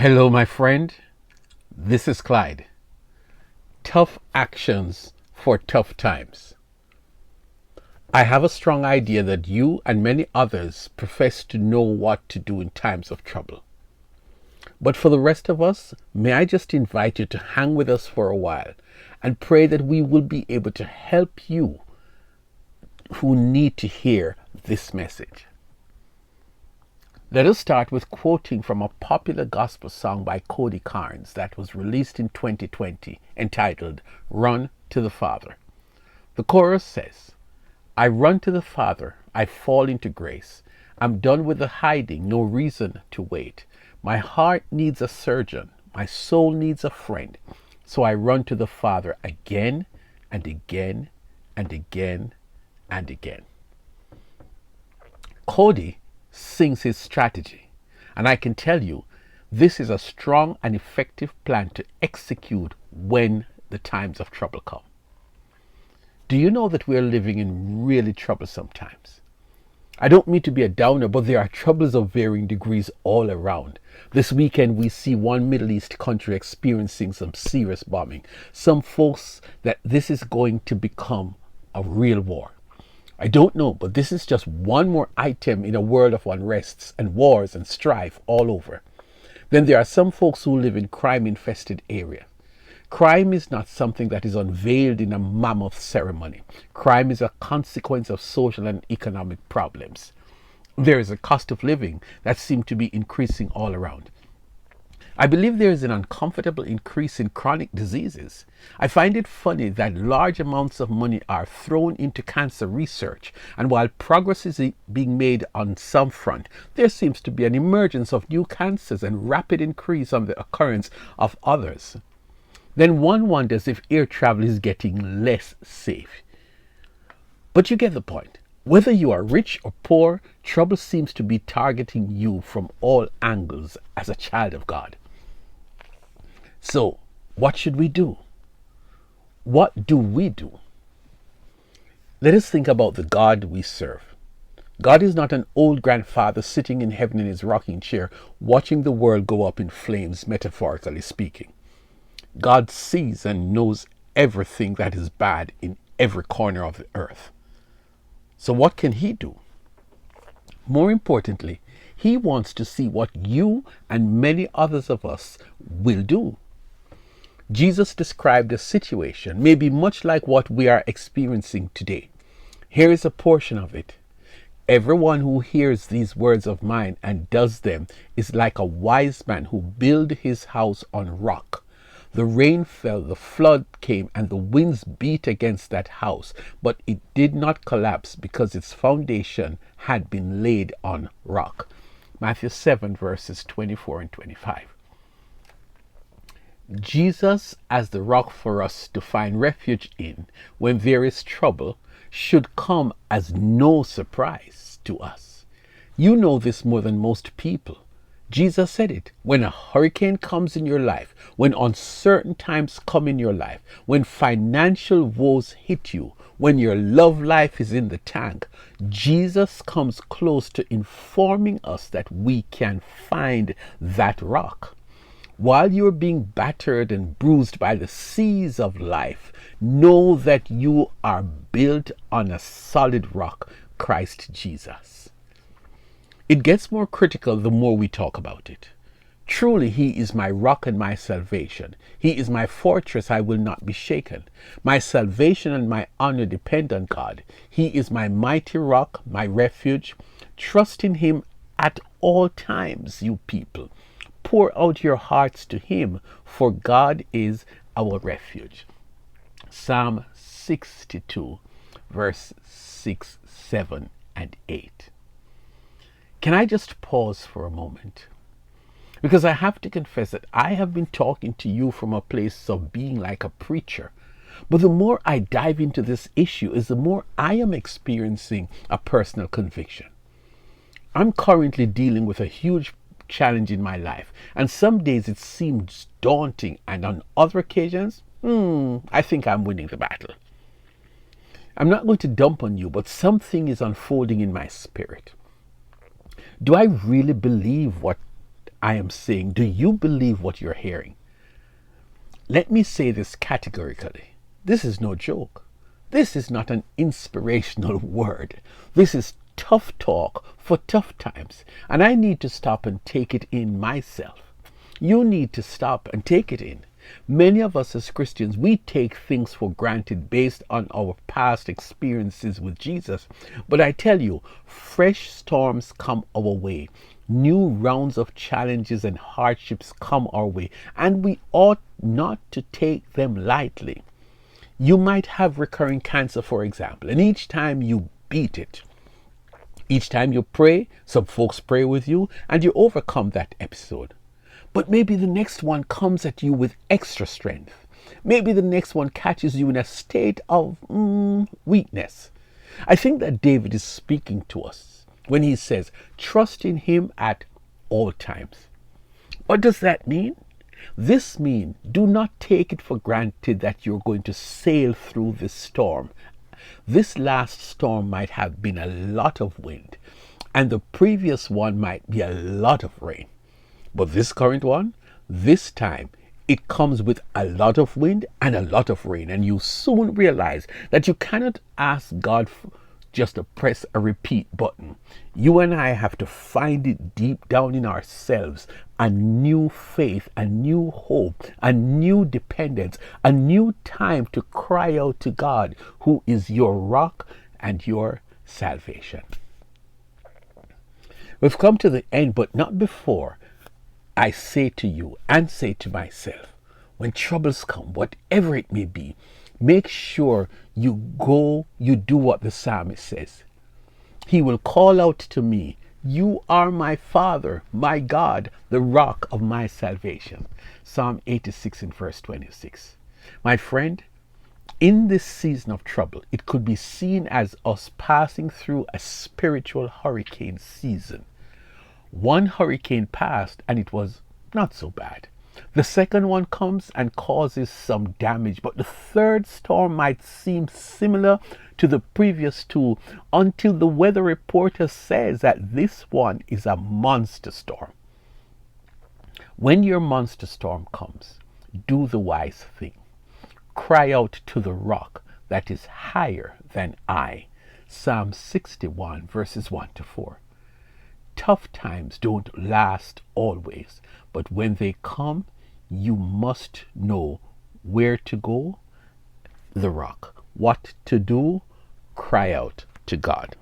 Hello, my friend. This is Clyde. Tough actions for tough times. I have a strong idea that you and many others profess to know what to do in times of trouble. But for the rest of us, may I just invite you to hang with us for a while and pray that we will be able to help you who need to hear this message. Let us start with quoting from a popular gospel song by Cody Carnes that was released in 2020 entitled Run to the Father. The chorus says, I run to the Father, I fall into grace. I'm done with the hiding, no reason to wait. My heart needs a surgeon, my soul needs a friend. So I run to the Father again and again and again and again. Cody sings his strategy, and I can tell you this is a strong and effective plan to execute when the times of trouble come. Do you know that we are living in really troublesome times? I don't mean to be a downer, but there are troubles of varying degrees all around. This weekend we see one Middle East country experiencing some serious bombing. Some folks that this is going to become a real war. I don't know, but this is just one more item in a world of unrests and wars and strife all over. Then there are some folks who live in crime-infested areas. Crime is not something that is unveiled in a mammoth ceremony. Crime is a consequence of social and economic problems. There is a cost of living that seems to be increasing all around. I believe there is an uncomfortable increase in chronic diseases. I find it funny that large amounts of money are thrown into cancer research, and while progress is being made on some front, there seems to be an emergence of new cancers and rapid increase on the occurrence of others. Then one wonders if air travel is getting less safe. But you get the point. Whether you are rich or poor, trouble seems to be targeting you from all angles as a child of God. So, what should we do? What do we do? Let us think about the God we serve. God is not an old grandfather sitting in heaven in his rocking chair, watching the world go up in flames, metaphorically speaking. God sees and knows everything that is bad in every corner of the earth. So what can he do? More importantly, he wants to see what you and many others of us will do. Jesus described a situation maybe much like what we are experiencing today. Here is a portion of it. Everyone who hears these words of mine and does them is like a wise man who built his house on rock. The rain fell, the flood came, and the winds beat against that house, but it did not collapse because its foundation had been laid on rock. Matthew 7 verses 24 and 25. Jesus as the rock for us to find refuge in when there is trouble should come as no surprise to us. You know this more than most people. Jesus said it. When a hurricane comes in your life, when uncertain times come in your life, when financial woes hit you, when your love life is in the tank, Jesus comes close to informing us that we can find that rock. While you're being battered and bruised by the seas of life, know that you are built on a solid rock, Christ Jesus. It gets more critical the more we talk about it. Truly, he is my rock and my salvation. He is my fortress, I will not be shaken. My salvation and my honor depend on God. He is my mighty rock, my refuge. Trust in him at all times, you people. Pour out your hearts to him, for God is our refuge. Psalm 62, verse 6, 7, and 8. Can I just pause for a moment? Because I have to confess that I have been talking to you from a place of being like a preacher. But the more I dive into this issue is the more I am experiencing a personal conviction. I'm currently dealing with a huge challenge in my life, and some days it seems daunting, and on other occasions, I think I'm winning the battle. I'm not going to dump on you, but something is unfolding in my spirit. Do I really believe what I am saying, do you believe what you're hearing? Let me say this categorically. This is no joke. This is not an inspirational word. This is tough talk for tough times. And I need to stop and take it in myself. You need to stop and take it in. Many of us as Christians, we take things for granted based on our past experiences with Jesus. But I tell you, fresh storms come our way. New rounds of challenges and hardships come our way, and we ought not to take them lightly. You might have recurring cancer, for example, and each time you beat it, each time you pray, some folks pray with you, and you overcome that episode. But maybe the next one comes at you with extra strength. Maybe the next one catches you in a state of weakness. I think that David is speaking to us when he says, trust in him at all times. What does that mean? This means do not take it for granted that you're going to sail through this storm. This last storm might have been a lot of wind, and the previous one might be a lot of rain. But this current one, this time, it comes with a lot of wind and a lot of rain, and you soon realize that you cannot ask God just to press a repeat button. You and I have to find it deep down in ourselves, a new faith, a new hope, a new dependence, a new time to cry out to God, who is your rock and your salvation. We've come to the end, but not before I say to you and say to myself, when troubles come, whatever it may be, make sure you do what the psalmist says. He will call out to me, you are my Father, my God, the rock of my salvation. Psalm 86 and verse 26. My friend, in this season of trouble, it could be seen as us passing through a spiritual hurricane season. One hurricane passed and it was not so bad. The second one comes and causes some damage, but the third storm might seem similar to the previous two until the weather reporter says that this one is a monster storm. When your monster storm comes, do the wise thing. Cry out to the rock that is higher than I. Psalm 61 verses 1 to 4. Tough times don't last always, but when they come, you must know where to go, the rock. What to do, cry out to God.